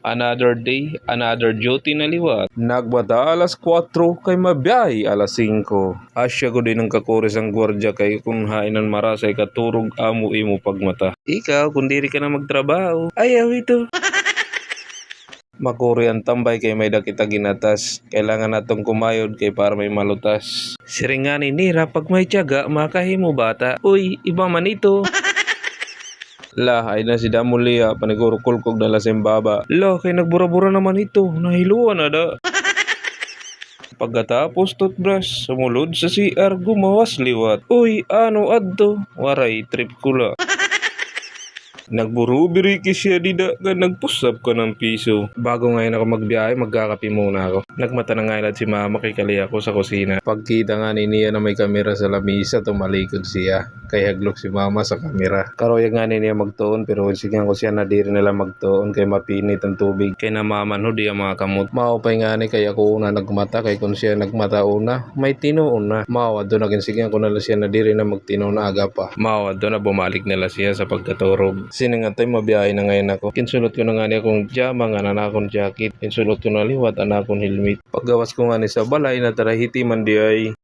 Another day, another duty na liwat. Nagbata alas 4 kay mabiyay alas 5. Asya ko din ang kakuris ang gwardya kay kung hainan marasay katurog amo imo pagmata. Ikaw, kung diri ka na magtrabaho, ayaw ito. Makuri ang tambay kay may dakita ginatas. Kailangan natong kumayod kay para may malutas. Siringani nira pag may tiyaga, makahimo bata. Uy, iba man ito. Lah, ay na si Damulia, paniguro kulkog na lasing baba. Lah, kay nagbura-bura naman ito. Nahiluan na da. Pagkatapos toothbrush, sumulod sa CR, gumawas liwat. Uy, ano adto? Waray, trip kula. Nagburubiriki siya dida ka nagpusap ka ng piso. Bago ngayon ako magbiyahe, magkakapi muna ako. Nagmata na nga si mama kay kali ako sa kusina. Pagkita nga ni niya na may kamera sa lamisa, tumalikod siya. Kay haglok si mama sa kamera. Karoya nga ni niya magtuon pero sigang ko siya na diri nila magtuon kay mapinit ang tubig. Kay namaman ho di ang mga kamot. Maupay nga ni kay ako una nagmata kay kung siya nagmata una, may tinuon na. Mawad doon naging sigang ko nala siya na diri na magtinuon na aga pa. Mawad doon na bumalik nila siya sa pagkaturog. Siningantay mabiyahe na ngayon ako. Kinsulot ko na nga niya akong jama nga na akong jacket. Kinsulot ko na liwat ang akong helmet. Paggawas ko nga ni sa balay na tarahiti man di ay